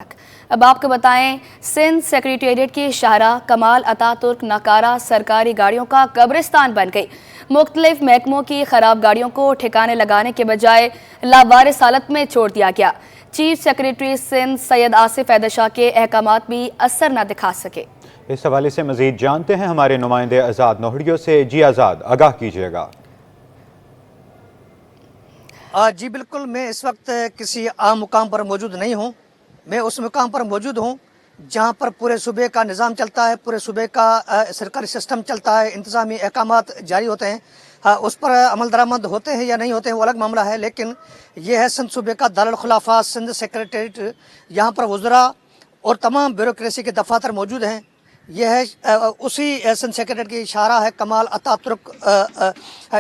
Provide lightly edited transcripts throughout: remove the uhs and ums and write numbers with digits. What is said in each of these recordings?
تک۔ اب آپ کو بتائیں، سندھ سیکریٹریٹ کی شاہراہ کمال اتا ترک ناکارہ سرکاری گاڑیوں کا قبرستان بن گئی۔ مختلف محکموں کی خراب گاڑیوں کو ٹھکانے لگانے کے بجائے لاوارث حالت میں چھوڑ دیا گیا۔ چیف سیکریٹری سندھ سید آصف حیدر شاہ کے احکامات بھی اثر نہ دکھا سکے۔ اس حوالے سے مزید جانتے ہیں ہمارے نمائندے آزاد نوہڑیوں سے۔ جی آزاد، آگاہ کیجیے گا۔ جی بالکل، میں اس وقت کسی عام مقام پر موجود نہیں ہوں۔ میں اس مقام پر موجود ہوں جہاں پر پورے صوبے کا نظام چلتا ہے، پورے صوبے کا سرکاری سسٹم چلتا ہے، انتظامی احکامات جاری ہوتے ہیں۔ اس پر عمل درآمد ہوتے ہیں یا نہیں ہوتے ہیں وہ الگ معاملہ ہے، لیکن یہ ہے سندھ صوبے کا دارالخلافہ سندھ سیکریٹریٹ۔ یہاں پر وزراء اور تمام بیوروکریسی کے دفاتر موجود ہیں۔ یہ ہے اسی سندھ سیکریٹریٹ کی شاہراہ ہے کمال اتا ترک۔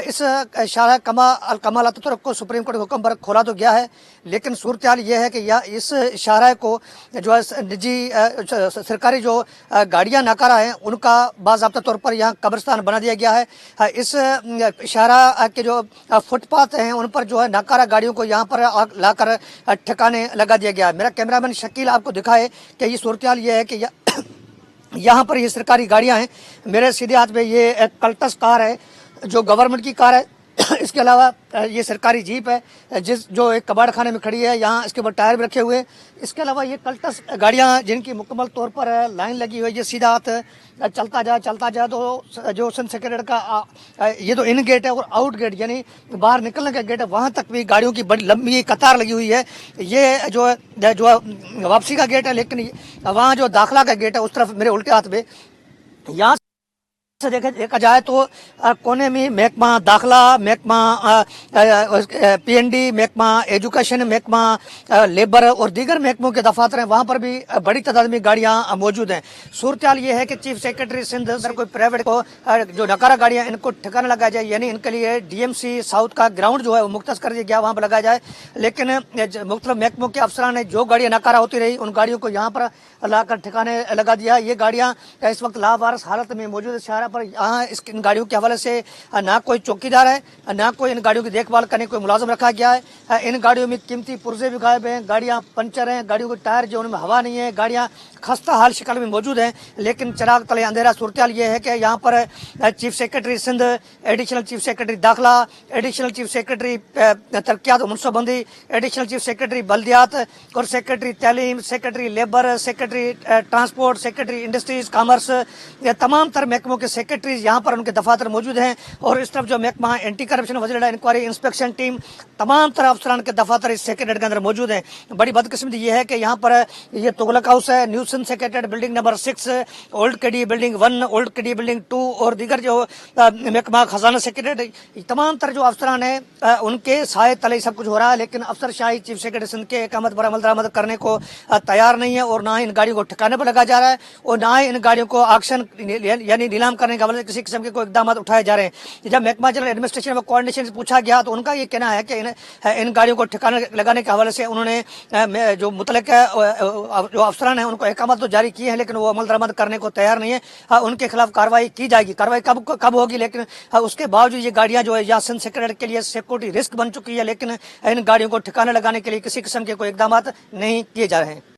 اس شاہراہ کمال اتا ترک کو سپریم کورٹ کے حکم پر کھولا تو گیا ہے، لیکن صورتحال یہ ہے کہ اس شاہراہ کو جو ہے نجی سرکاری جو گاڑیاں ناکارہ ہیں ان کا باضابطہ طور پر یہاں قبرستان بنا دیا گیا ہے۔ اس شاہراہ کے جو فٹ پاتھ ہیں ان پر جو ہے ناکارہ گاڑیوں کو یہاں پر لا کر ٹھکانے لگا دیا گیا ہے۔ میرا کیمرہ مین شکیل آپ کو دکھائے کہ یہ صورتحال یہ ہے کہ یہاں پر یہ سرکاری گاڑیاں ہیں۔ میرے سیدھے ہاتھ میں یہ ایک کلٹس کار ہے جو گورنمنٹ کی کار ہے۔ اس کے علاوہ یہ سرکاری جیپ ہے جو ایک کباڑ خانے میں کھڑی ہے، یہاں اس کے اوپر ٹائر بھی رکھے ہوئے ہیں۔ اس کے علاوہ یہ کلٹس گاڑیاں جن کی مکمل طور پر لائن لگی ہوئی ہے، یہ سیدھا ہاتھ چلتا جا تو جو سندھ سیکریٹریٹ کا یہ تو ان گیٹ ہے اور آؤٹ گیٹ یعنی باہر نکلنے کا گیٹ ہے، وہاں تک بھی گاڑیوں کی بڑی لمبی قطار لگی ہوئی ہے۔ یہ جو واپسی کا گیٹ ہے، لیکن وہاں جو داخلہ کا گیٹ ہے اس طرف میرے الٹے ہاتھ پہ یہاں سے دیکھا جائے تو کونے میں محکمہ داخلہ، محکمہ پی این ڈی، محکمہ ایجوکیشن، محکمہ لیبر اور دیگر محکموں کے دفاتر ہیں، وہاں پر بھی بڑی تعداد میں گاڑیاں موجود ہیں۔ صورتحال یہ ہے کہ چیف سیکریٹری سندھ اگر کوئی پرائیویٹ کو جو ناکارہ گاڑیاں ان کو ٹھکانا لگایا جائے، یعنی ان کے لیے ڈی ایم سی ساؤتھ کا گراؤنڈ جو ہے وہ مختص کر دیا گیا، وہاں پر لگایا جائے، لیکن مختلف محکموں کے افسران نے جو گاڑیاں ناکارہ ہوتی رہی ان گاڑیوں کو یہاں پر لا کر ٹھکانے لگا دیا۔ یہ گاڑیاں اس وقت لاوارث حالت میں موجود ہے شاہراہ پر۔ یہاں ان گاڑیوں کے حوالے سے نہ کوئی چوکیدار ہے، نہ کوئی ان گاڑیوں کی دیکھ بھال کرنے کوئی ملازم رکھا گیا ہے۔ ان گاڑیوں میں قیمتی پرزے بھی غائب ہیں، گاڑیاں پنچر ہیں، گاڑیوں کے ٹائر جو ان میں ہوا نہیں ہے، گاڑیاں خستہ حال شکل میں موجود ہیں، لیکن چراغ تلے اندھیرا۔ صورتحال یہ ہے کہ یہاں پر chief secretary Sindh, additional chief secretary داخلہ، ایڈیشنل چیف سیکریٹری ترقیات و منصوبہ بندی، ایڈیشنل چیف سیکریٹری بلدیات اور سیکریٹری تعلیم، secretary labour, secretary transport, secretary industries commerce, تمام تر محکموں کے سیکریٹریز یہاں پر ان کے دفاتر موجود ہیں۔ اور اس طرف جو محکمہ اینٹی کرپشن، وزیر انکوائری، انسپیکشن ٹیم، تمام طرح افسران کے دفاتر اس سیکریٹریٹ کے اندر موجود ہیں۔ بڑی بدقسمتی یہ ہے کہ یہاں پر یہ تغلق ہاؤس ہے، new Sindh secretariat building number 6، old کے ڈی بلڈنگ 1، اولڈ کے ڈی بلڈنگ 2 اور دیگر جو محکمہ خزانہ سیکریٹریٹ، تمام تر جو افسران ہیں ان کے سائے تلے سب کچھ ہو رہا ہے، لیکن افسر شاہی چیف سیکریٹری سندھ کے احکامات پر عمل درآمد کرنے کو تیار نہیں ہے، اور نہ ہی ان گاڑیوں کو ٹھکانے پر لگایا جا رہا ہے، اور نہ ہی ان گاڑیوں کو آکشن یعنی نیلام کرنے کے حوالے سے کسی قسم کے کوئی اقدامات اٹھائے جا رہے ہیں۔ جب محکمہ جنرل ایڈمنسٹریشن و کوآرڈینیشن سے پوچھا گیا تو ان کا یہ کہنا ہے کہ ان گاڑیوں کو ٹھکانے لگانے کے حوالے سے انہوں نے جو متعلقہ جو افسران ہیں ان کو احکامات تو جاری کیے ہیں، لیکن وہ عمل درآمد کرنے کو تیار نہیں ہے۔ ان کے خلاف کارروائی کی جائے گی، کارروائی کب ہوگی، لیکن اس کے باوجود یہ گاڑیاں جو ہے یا سندھ سیکریٹریٹ کے لیے سیکورٹی رسک بن چکی ہے، لیکن ان گاڑیوں کو ٹھکانے لگانے کے لیے کسی قسم کے کوئی اقدامات نہیں کیے جا رہے ہیں۔